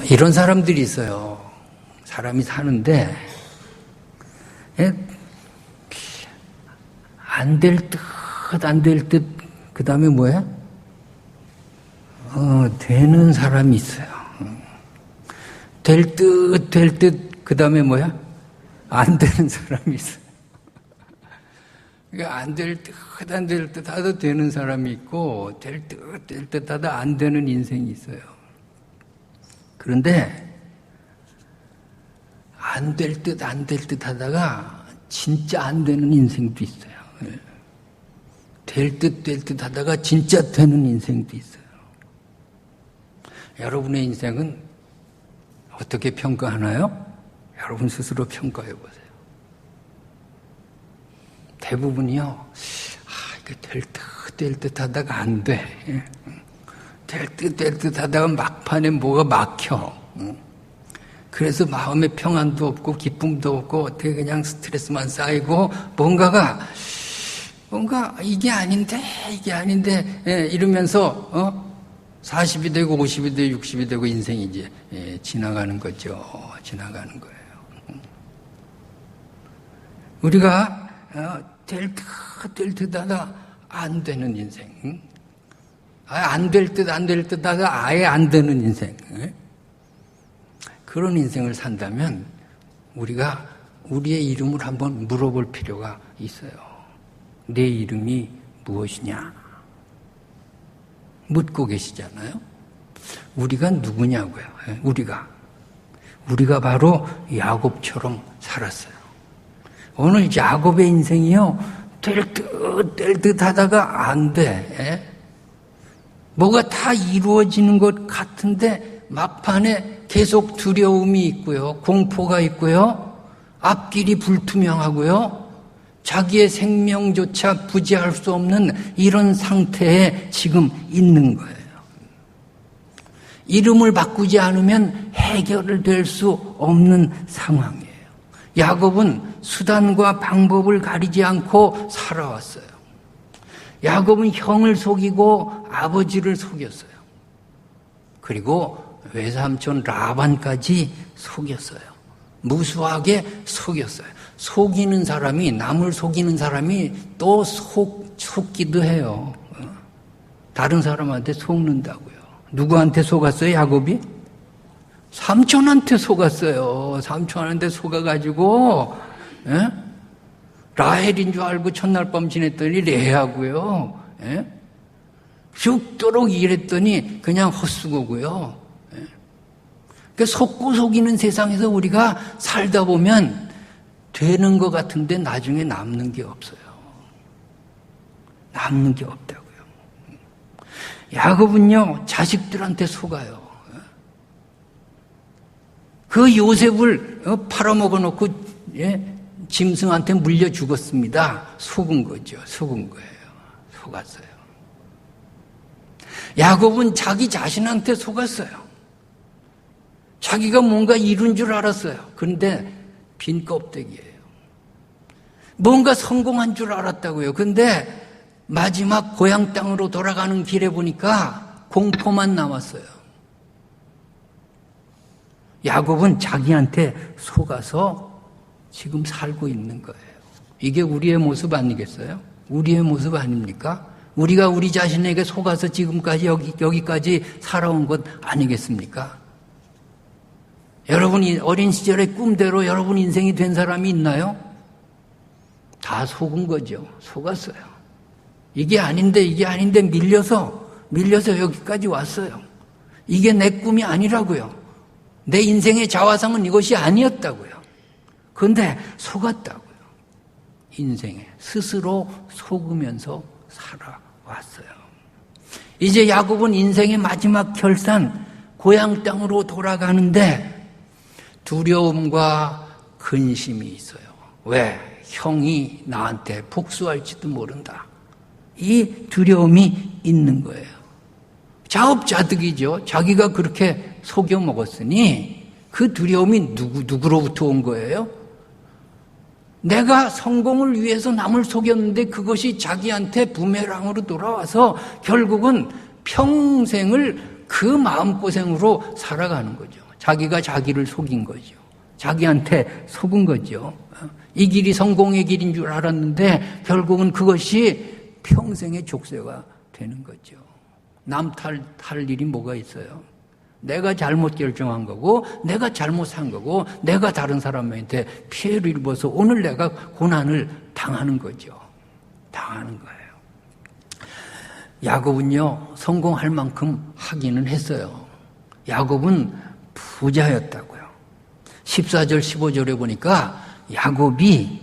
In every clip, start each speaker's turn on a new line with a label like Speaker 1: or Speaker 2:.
Speaker 1: 이런 사람들이 있어요. 사람이 사는데 안 될 듯, 안 될 듯, 그 다음에 뭐야? 되는 사람이 있어요. 될 듯, 그 다음에 뭐야? 안 되는 사람이 있어요. 그러니까 안 될 듯, 안 될 듯 하다 되는 사람이 있고, 될 듯 하다 안 되는 인생이 있어요. 그런데, 안 될 듯, 안 될 듯 하다가, 진짜 안 되는 인생도 있어요. 될 듯 하다가 진짜 되는 인생도 있어요. 여러분의 인생은 어떻게 평가하나요? 여러분 스스로 평가해 보세요. 대부분이요, 이게 될 듯 하다가 안 돼. 될 듯 하다가 막판에 뭐가 막혀. 그래서 마음에 평안도 없고, 기쁨도 없고, 어떻게 그냥 스트레스만 쌓이고, 뭔가 이게 아닌데, 이러면서, 40이 되고, 50이 되고, 60이 되고, 인생이 이제, 지나가는 거죠. 지나가는 거예요. 우리가, 될 듯 하다 안 되는 인생. 안 될 듯 하다 아예 안 되는 인생. 그런 인생을 산다면 우리가 우리의 이름을 한번 물어볼 필요가 있어요. 내 이름이 무엇이냐? 묻고 계시잖아요. 우리가 누구냐고요. 우리가 바로 야곱처럼 살았어요. 오늘 야곱의 인생이요, 될 듯 하다가 안 돼. 뭐가 다 이루어지는 것 같은데 막판에 계속 두려움이 있고요, 공포가 있고요, 앞길이 불투명하고요, 자기의 생명조차 부지할 수 없는 이런 상태에 지금 있는 거예요. 이름을 바꾸지 않으면 해결될 수 없는 상황이에요. 야곱은 수단과 방법을 가리지 않고 살아왔어요. 야곱은 형을 속이고 아버지를 속였어요. 그리고 외삼촌 라반까지 속였어요. 무수하게 속였어요. 속이는 사람이, 남을 속이는 사람이 또 속기도 해요. 다른 사람한테 속는다고요. 누구한테 속았어요, 야곱이? 삼촌한테 속았어요. 삼촌한테 속아가지고, 라헬인 줄 알고 첫날 밤 지냈더니 레아고요. 죽도록 일했더니 그냥 헛수고고요. 그러니까 속고 속이는 세상에서 우리가 살다 보면 되는 것 같은데 나중에 남는 게 없어요. 남는 게 없다고요. 야곱은요, 자식들한테 속아요. 그 요셉을 팔아먹어 놓고 짐승한테 물려 죽었습니다. 속은 거죠. 속은 거예요. 속았어요. 야곱은 자기 자신한테 속았어요. 자기가 뭔가 이룬 줄 알았어요. 그런데 빈 껍데기예요. 뭔가 성공한 줄 알았다고요. 그런데 마지막 고향 땅으로 돌아가는 길에 보니까 공포만 남았어요. 야곱은 자기한테 속아서 지금 살고 있는 거예요. 이게 우리의 모습 아니겠어요? 우리의 모습 아닙니까? 우리가 우리 자신에게 속아서 지금까지 여기까지 살아온 것 아니겠습니까? 여러분이 어린 시절의 꿈대로 여러분 인생이 된 사람이 있나요? 다 속은 거죠. 속았어요. 이게 아닌데 밀려서 여기까지 왔어요. 이게 내 꿈이 아니라고요. 내 인생의 자화상은 이것이 아니었다고요. 그런데 속았다고요. 인생에 스스로 속으면서 살아왔어요. 이제 야곱은 인생의 마지막 결산, 고향 땅으로 돌아가는데 두려움과 근심이 있어요. 왜? 형이 나한테 복수할지도 모른다. 이 두려움이 있는 거예요. 자업자득이죠. 자기가 그렇게 속여 먹었으니 그 두려움이 누구로부터 온 거예요? 내가 성공을 위해서 남을 속였는데 그것이 자기한테 부메랑으로 돌아와서 결국은 평생을 그 마음고생으로 살아가는 거죠. 자기가 자기를 속인 거죠. 자기한테 속은 거죠. 이 길이 성공의 길인 줄 알았는데 결국은 그것이 평생의 족쇄가 되는 거죠. 남 탓할 일이 뭐가 있어요? 내가 잘못 결정한 거고 내가 잘못 산 거고 내가 다른 사람한테 피해를 입어서 오늘 내가 고난을 당하는 거죠. 당하는 거예요. 야곱은요, 성공할 만큼 하기는 했어요. 야곱은 부자였다고요. 14절 15절에 보니까 야곱이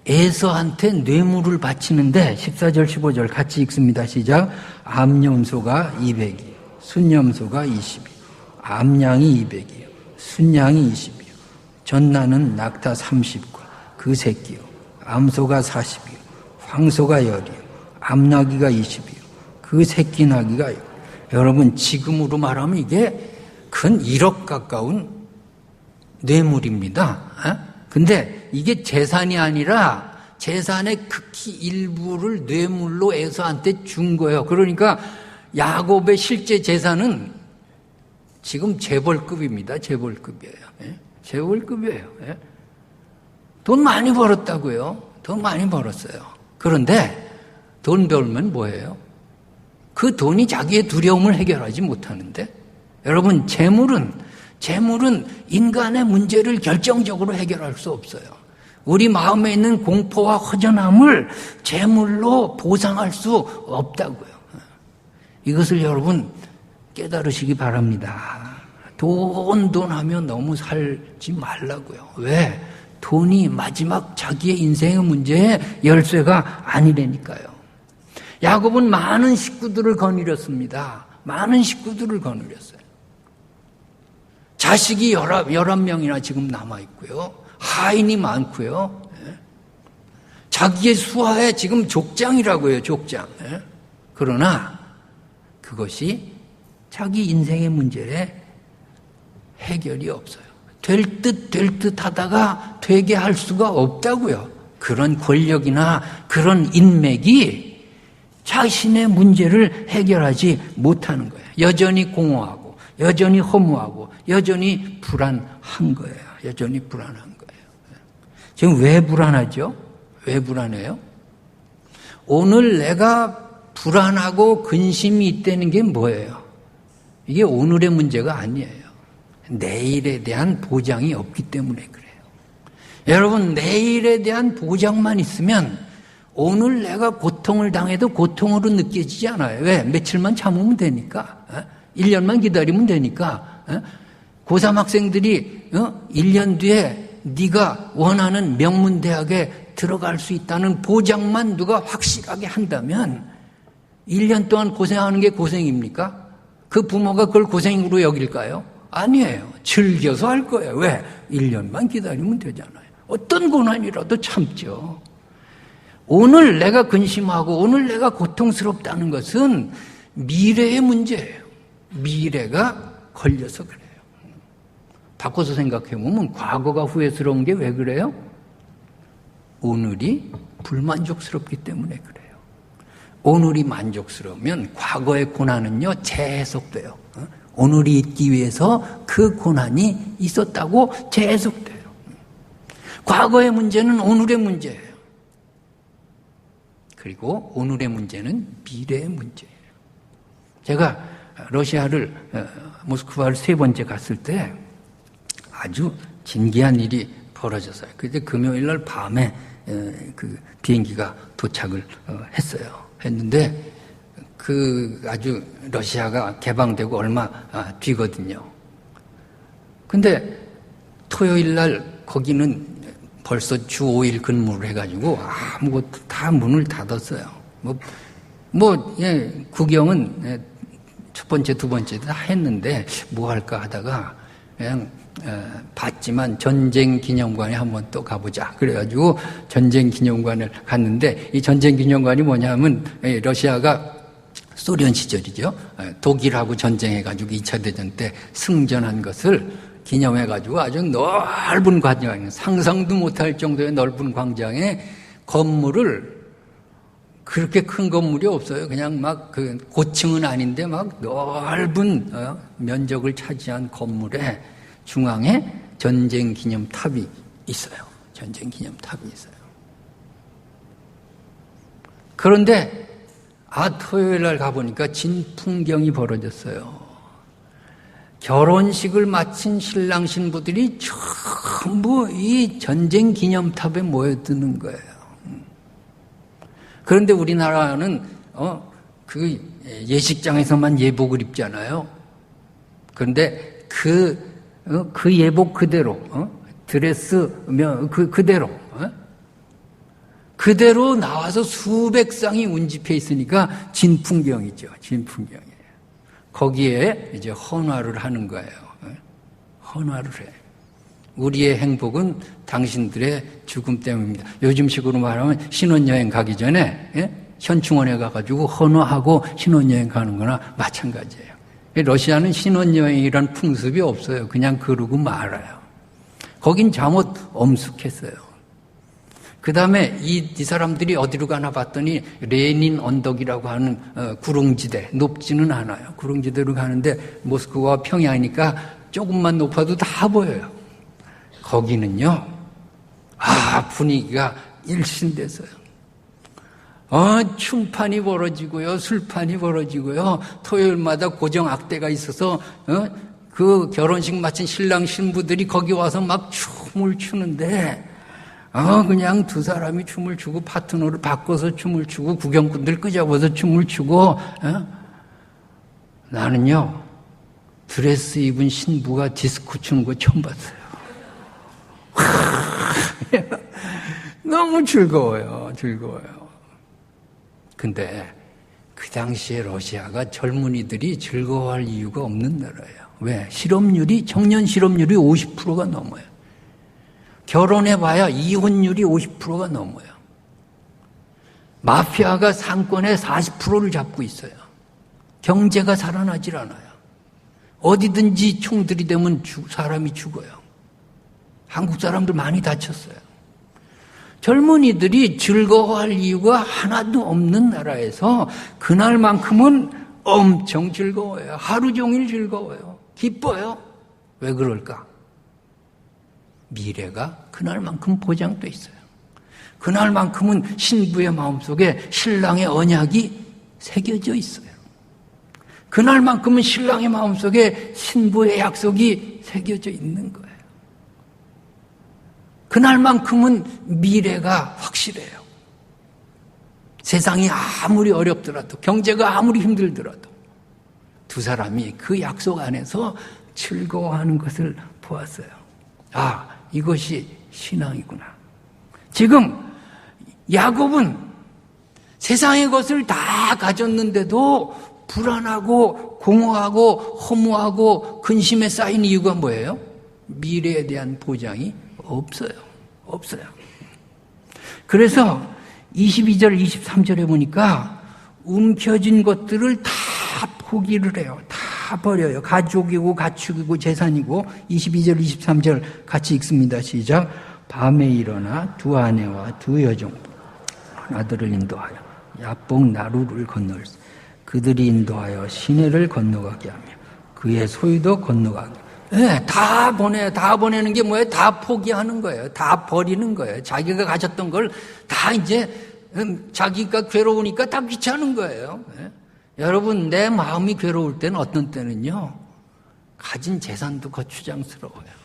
Speaker 1: 에서한테 뇌물을 바치는데 14절 15절 같이 읽습니다. 시작. 암염소가 200이요. 순염소가 20이요. 암양이 200이요. 순양이 20이요. 전나는 낙타 30과 그 새끼요. 암소가 40이요. 황소가 10이요. 암나귀가 20이요. 그 새끼 나귀가 10이요. 여러분 지금으로 말하면 이게 근 1억 가까운 뇌물입니다. 근데 이게 재산이 아니라 재산의 극히 일부를 뇌물로 에서한테 준 거예요. 그러니까 야곱의 실제 재산은 지금 재벌급입니다. 재벌급이에요. 재벌급이에요. 돈 많이 벌었다고요. 돈 많이 벌었어요. 그런데 돈 벌면 뭐예요? 그 돈이 자기의 두려움을 해결하지 못하는데 여러분 재물은 인간의 문제를 결정적으로 해결할 수 없어요. 우리 마음에 있는 공포와 허전함을 재물로 보상할 수 없다고요. 이것을 여러분 깨달으시기 바랍니다. 돈 하면 너무 살지 말라고요. 왜? 돈이 마지막 자기의 인생의 문제의 열쇠가 아니라니까요. 야곱은 많은 식구들을 거느렸습니다. 많은 식구들을 거느렸어요. 자식이 11명이나 지금 남아있고요. 하인이 많고요. 자기의 수하에 지금 족장이라고 해요. 족장. 그러나 그것이 자기 인생의 문제에 해결이 없어요. 될 듯 하다가 되게 할 수가 없다고요. 그런 권력이나 그런 인맥이 자신의 문제를 해결하지 못하는 거예요. 여전히 공허하고 여전히 허무하고 여전히 불안한 거예요. 여전히 불안한 거예요. 지금 왜 불안하죠? 왜 불안해요? 오늘 내가 불안하고 근심이 있다는 게 뭐예요? 이게 오늘의 문제가 아니에요. 내일에 대한 보장이 없기 때문에 그래요. 여러분, 내일에 대한 보장만 있으면 오늘 내가 고통을 당해도 고통으로 느껴지지 않아요. 왜? 며칠만 참으면 되니까. 1년만 기다리면 되니까. 고3 학생들이 1년 뒤에 네가 원하는 명문대학에 들어갈 수 있다는 보장만 누가 확실하게 한다면 1년 동안 고생하는 게 고생입니까? 그 부모가 그걸 고생으로 여길까요? 아니에요. 즐겨서 할 거예요. 왜? 1년만 기다리면 되잖아요. 어떤 고난이라도 참죠. 오늘 내가 근심하고 오늘 내가 고통스럽다는 것은 미래의 문제예요. 미래가 걸려서 그래요. 바꿔서 생각해보면 과거가 후회스러운 게 왜 그래요? 오늘이 불만족스럽기 때문에 그래요. 오늘이 만족스러우면 과거의 고난은요 재해석돼요. 오늘이 있기 위해서 그 고난이 있었다고 재해석돼요. 과거의 문제는 오늘의 문제예요. 그리고 오늘의 문제는 미래의 문제예요. 제가 러시아를 모스크바를 3번째 갔을 때 아주 진기한 일이 벌어졌어요. 그때 금요일 날 밤에 그 비행기가 도착을 했는데 그 아주 러시아가 개방되고 얼마 뒤거든요. 근데 토요일 날 거기는 벌써 주 5일 근무를 해가지고 아무것도 다 문을 닫았어요. 구경은 첫 번째, 두 번째 다 했는데 뭐 할까 하다가 그냥 봤지만 전쟁 기념관에 한번 또 가보자. 그래가지고 전쟁 기념관을 갔는데 이 전쟁 기념관이 뭐냐면 러시아가 소련 시절이죠. 독일하고 전쟁해가지고 2차 대전 때 승전한 것을 기념해가지고 아주 넓은 광장, 상상도 못할 정도의 넓은 광장에 건물을 그렇게 큰 건물이 없어요. 그냥 막 그 고층은 아닌데 막 넓은 면적을 차지한 건물의 중앙에 전쟁 기념탑이 있어요. 전쟁 기념탑이 있어요. 그런데 토요일 날 가보니까 진풍경이 벌어졌어요. 결혼식을 마친 신랑 신부들이 전부 이 전쟁 기념탑에 모여드는 거예요. 그런데 우리나라는 그 예식장에서만 예복을 입잖아요. 그런데 그 예복 그대로 드레스면 그대로 나와서 수백 쌍이 운집해 있으니까 진풍경이죠. 진풍경이에요. 거기에 이제 헌화를 하는 거예요. 헌화를 해. 우리의 행복은 당신들의 죽음 때문입니다. 요즘식으로 말하면 신혼여행 가기 전에 현충원에 가가지고 헌화하고 신혼여행 가는 거나 마찬가지예요. 러시아는 신혼여행이란 풍습이 없어요. 그냥 그러고 말아요. 거긴 잘못 엄숙했어요. 그 다음에 이 사람들이 어디로 가나 봤더니 레닌 언덕이라고 하는 구릉지대, 높지는 않아요. 구릉지대로 가는데 모스크바와 평양이니까 조금만 높아도 다 보여요. 거기는요, 분위기가 일신됐어요. 춤판이 벌어지고요, 술판이 벌어지고요, 토요일마다 고정 악대가 있어서 그 결혼식 마친 신랑 신부들이 거기 와서 막 춤을 추는데 그냥 두 사람이 춤을 추고 파트너를 바꿔서 춤을 추고 구경꾼들 끄잡아서 춤을 추고 나는요 드레스 입은 신부가 디스코 추는 거 처음 봤어요. 너무 즐거워요. 근데 그 당시에 러시아가 젊은이들이 즐거워할 이유가 없는 나라예요. 왜? 청년 실업률이 50%가 넘어요. 결혼해봐야 이혼율이 50%가 넘어요. 마피아가 상권의 40%를 잡고 있어요. 경제가 살아나질 않아요. 어디든지 총들이 되면 사람이 죽어요. 한국 사람들 많이 다쳤어요. 젊은이들이 즐거워할 이유가 하나도 없는 나라에서 그날만큼은 엄청 즐거워요. 하루 종일 즐거워요. 기뻐요. 왜 그럴까? 미래가 그날만큼 보장돼 있어요. 그날만큼은 신부의 마음속에 신랑의 언약이 새겨져 있어요. 그날만큼은 신랑의 마음속에 신부의 약속이 새겨져 있는 거예요. 그날만큼은 미래가 확실해요. 세상이 아무리 어렵더라도, 경제가 아무리 힘들더라도 두 사람이 그 약속 안에서 즐거워하는 것을 보았어요. 이것이 신앙이구나. 지금 야곱은 세상의 것을 다 가졌는데도 불안하고 공허하고 허무하고 근심에 쌓인 이유가 뭐예요? 미래에 대한 보장이 없어요. 그래서 22절, 23절에 보니까 움켜진 것들을 다 포기를 해요. 다 버려요. 가족이고 가축이고 재산이고. 22절, 23절 같이 읽습니다. 시작. 밤에 일어나 두 아내와 두 여종 아들을 인도하여 야복 나루를 건널 그들이 인도하여 시내를 건너가게 하며 그의 소유도 건너가게. 네, 다 보내는 게 뭐예요? 다 포기하는 거예요. 다 버리는 거예요. 자기가 가졌던 걸 다 이제 자기가 괴로우니까 다 귀찮은 거예요. 네? 여러분, 내 마음이 괴로울 때는 어떤 때는요, 가진 재산도 거추장스러워요.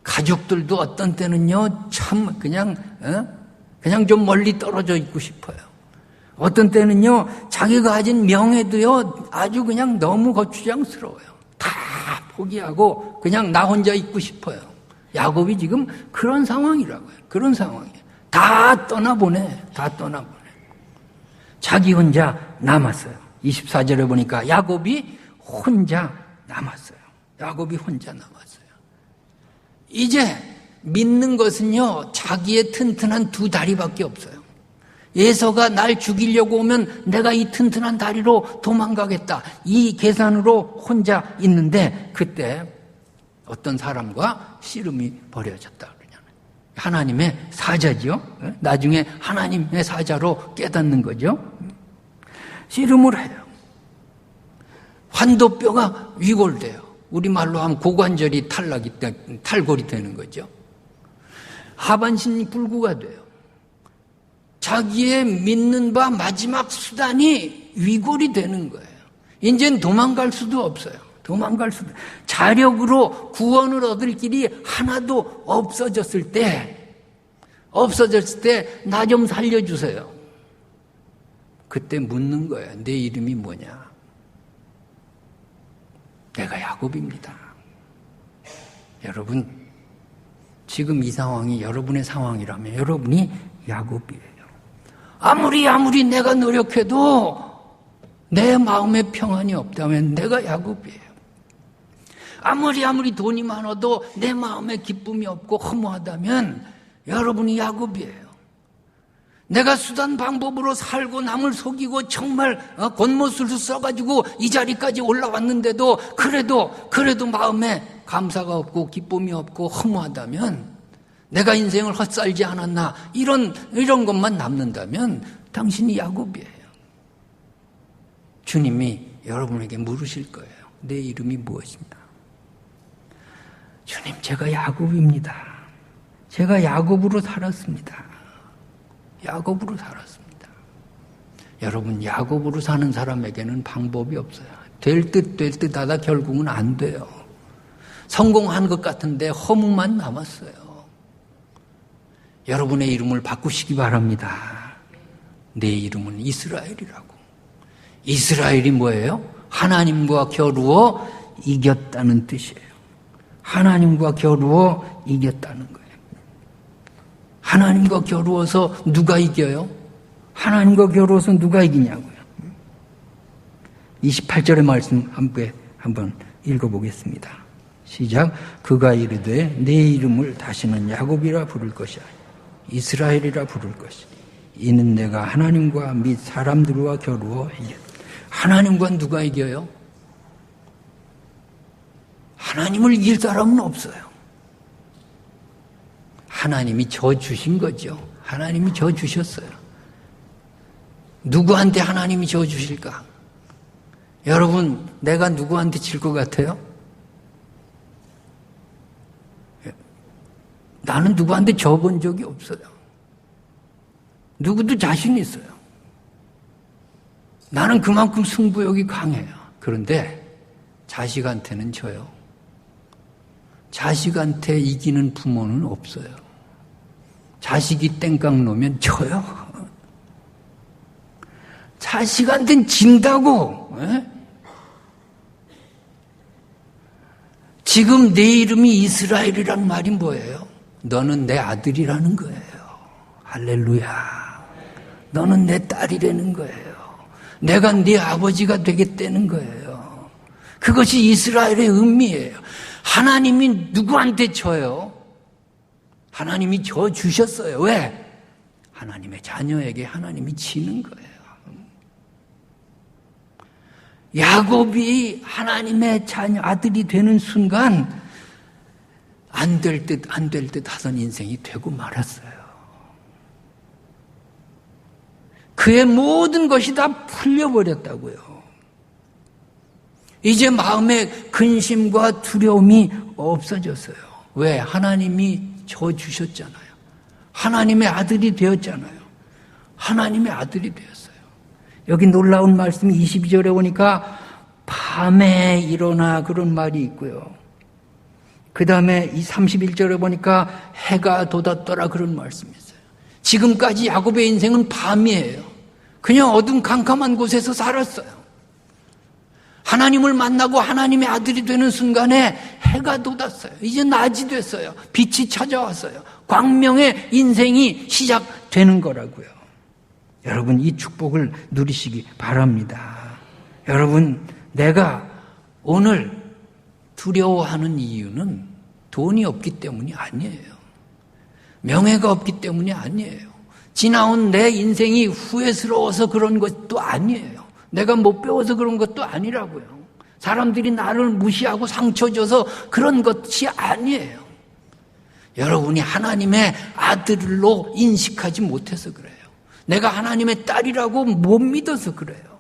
Speaker 1: 가족들도 어떤 때는요, 참 그냥 좀 멀리 떨어져 있고 싶어요. 어떤 때는요, 자기가 가진 명예도요, 아주 그냥 너무 거추장스러워요. 다 포기하고 그냥 나 혼자 있고 싶어요. 야곱이 지금 그런 상황이라고요. 그런 상황이에요. 다 떠나보내. 자기 혼자 남았어요. 24절에 보니까 야곱이 혼자 남았어요. 이제 믿는 것은요, 자기의 튼튼한 두 다리밖에 없어요. 에서가 날 죽이려고 오면 내가 이 튼튼한 다리로 도망가겠다. 이 계산으로 혼자 있는데 그때 어떤 사람과 씨름이 벌어졌다 그러잖아요. 하나님의 사자죠. 나중에 하나님의 사자로 깨닫는 거죠. 씨름을 해요. 환도뼈가 위골돼요. 우리말로 하면 고관절이 탈골이 되는 거죠. 하반신이 불구가 돼요. 자기의 믿는 바 마지막 수단이 위골이 되는 거예요. 이제는 도망갈 수도 없어요. 자력으로 구원을 얻을 길이 하나도 없어졌을 때 나 좀 살려주세요. 그때 묻는 거예요. 내 이름이 뭐냐? 내가 야곱입니다. 여러분, 지금 이 상황이 여러분의 상황이라면 여러분이 야곱이에요. 아무리 내가 노력해도 내 마음에 평안이 없다면 내가 야곱이에요. 아무리 돈이 많아도 내 마음에 기쁨이 없고 허무하다면 여러분이 야곱이에요. 내가 수단 방법으로 살고 남을 속이고 정말 겉모술을 써가지고 이 자리까지 올라왔는데도 그래도 마음에 감사가 없고 기쁨이 없고 허무하다면, 내가 인생을 헛살지 않았나 이런 것만 남는다면 당신이 야곱이에요. 주님이 여러분에게 물으실 거예요. 내 이름이 무엇입니다? 주님, 제가 야곱입니다. 제가 야곱으로 살았습니다. 여러분, 야곱으로 사는 사람에게는 방법이 없어요. 될 듯 하다 결국은 안 돼요. 성공한 것 같은데 허무만 남았어요. 여러분의 이름을 바꾸시기 바랍니다. 내 이름은 이스라엘이라고. 이스라엘이 뭐예요? 하나님과 겨루어 이겼다는 뜻이에요. 하나님과 겨루어 이겼다는 거예요. 하나님과 겨루어서 누가 이겨요? 하나님과 겨루어서 누가 이기냐고요. 28절의 말씀 한번 읽어보겠습니다. 시작. 그가 이르되 내 이름을 다시는 야곱이라 부를 것이 아니라 이스라엘이라 부를 것이. 이는 내가 하나님과 및 사람들과 겨루어 이겼다. 하나님과 누가 이겨요? 하나님을 이길 사람은 없어요. 하나님이 저 주신 거죠. 하나님이 저 주셨어요. 누구한테 하나님이 저 주실까? 여러분, 내가 누구한테 질 것 같아요? 나는 누구한테 져본 적이 없어요. 누구도 자신 있어요. 나는 그만큼 승부욕이 강해요. 그런데 자식한테는 져요. 자식한테 이기는 부모는 없어요. 자식이 땡깡 놓으면 져요. 자식한테는 진다고. 에? 지금 내 이름이 이스라엘이란 말이 뭐예요? 너는 내 아들이라는 거예요. 할렐루야. 너는 내 딸이라는 거예요. 내가 네 아버지가 되겠다는 거예요. 그것이 이스라엘의 의미예요. 하나님이 누구한테 져요? 하나님이 져 주셨어요. 왜? 하나님의 자녀에게 하나님이 지는 거예요. 야곱이 하나님의 자녀 아들이 되는 순간 안 될 듯 하던 인생이 되고 말았어요. 그의 모든 것이 다 풀려버렸다고요. 이제 마음에 근심과 두려움이 없어졌어요. 왜? 하나님이 저 주셨잖아요. 하나님의 아들이 되었잖아요. 하나님의 아들이 되었어요. 여기 놀라운 말씀이 22절에 보니까 밤에 일어나 그런 말이 있고요. 그 다음에 이 31절에 보니까 해가 돋았더라 그런 말씀이 있어요. 지금까지 야곱의 인생은 밤이에요. 그냥 어둠 캄캄한 곳에서 살았어요. 하나님을 만나고 하나님의 아들이 되는 순간에 해가 돋았어요. 이제 낮이 됐어요. 빛이 찾아왔어요. 광명의 인생이 시작되는 거라고요. 여러분, 이 축복을 누리시기 바랍니다. 여러분, 내가 오늘 두려워하는 이유는 돈이 없기 때문이 아니에요. 명예가 없기 때문이 아니에요. 지나온 내 인생이 후회스러워서 그런 것도 아니에요. 내가 못 배워서 그런 것도 아니라고요. 사람들이 나를 무시하고 상처 줘서 그런 것이 아니에요. 여러분이 하나님의 아들로 인식하지 못해서 그래요. 내가 하나님의 딸이라고 못 믿어서 그래요.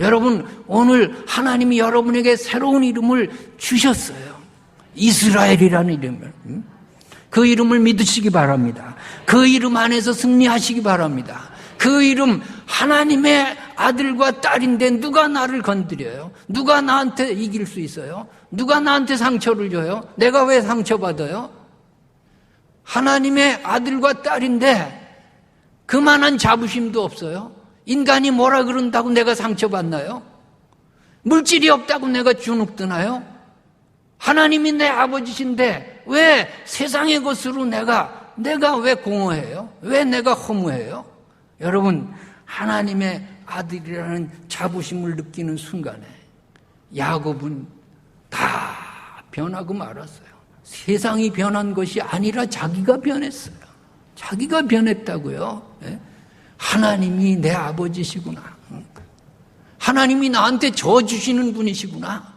Speaker 1: 여러분, 오늘 하나님이 여러분에게 새로운 이름을 주셨어요. 이스라엘이라는 이름을. 그 이름을 믿으시기 바랍니다. 그 이름 안에서 승리하시기 바랍니다. 그 이름, 하나님의 아들과 딸인데 누가 나를 건드려요? 누가 나한테 이길 수 있어요? 누가 나한테 상처를 줘요? 내가 왜 상처받아요? 하나님의 아들과 딸인데 그만한 자부심도 없어요. 인간이 뭐라 그런다고 내가 상처받나요? 물질이 없다고 내가 주눅드나요? 하나님이 내 아버지신데 왜 세상의 것으로 내가 왜 공허해요? 왜 내가 허무해요? 여러분, 하나님의 아들이라는 자부심을 느끼는 순간에 야곱은 다 변하고 말았어요. 세상이 변한 것이 아니라 자기가 변했어요. 자기가 변했다고요. 하나님이 내 아버지시구나. 하나님이 나한테 저 주시는 분이시구나.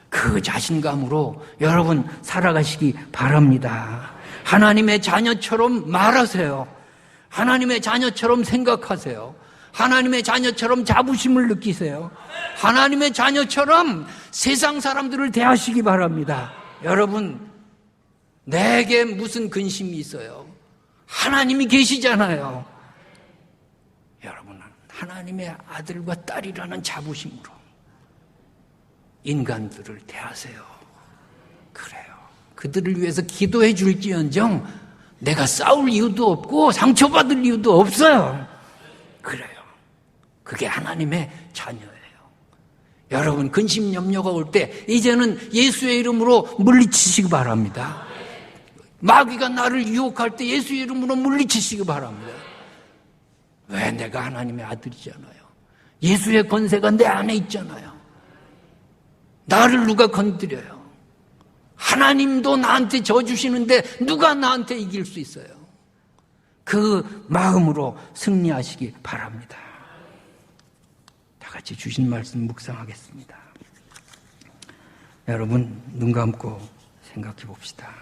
Speaker 1: 그 자신감으로 여러분 살아가시기 바랍니다. 하나님의 자녀처럼 말하세요. 하나님의 자녀처럼 생각하세요. 하나님의 자녀처럼 자부심을 느끼세요. 하나님의 자녀처럼 세상 사람들을 대하시기 바랍니다. 여러분, 내게 무슨 근심이 있어요? 하나님이 계시잖아요. 여러분은 하나님의 아들과 딸이라는 자부심으로 인간들을 대하세요. 그래요. 그들을 위해서 기도해 줄지언정 내가 싸울 이유도 없고 상처받을 이유도 없어요. 그래요. 그게 하나님의 자녀예요. 여러분, 근심 염려가 올 때 이제는 예수의 이름으로 물리치시기 바랍니다. 마귀가 나를 유혹할 때 예수의 이름으로 물리치시기 바랍니다. 왜? 내가 하나님의 아들이잖아요. 예수의 권세가 내 안에 있잖아요. 나를 누가 건드려요? 하나님도 나한테 져주시는데 누가 나한테 이길 수 있어요? 그 마음으로 승리하시기 바랍니다. 다 같이 주신 말씀 묵상하겠습니다. 여러분, 눈 감고 생각해 봅시다.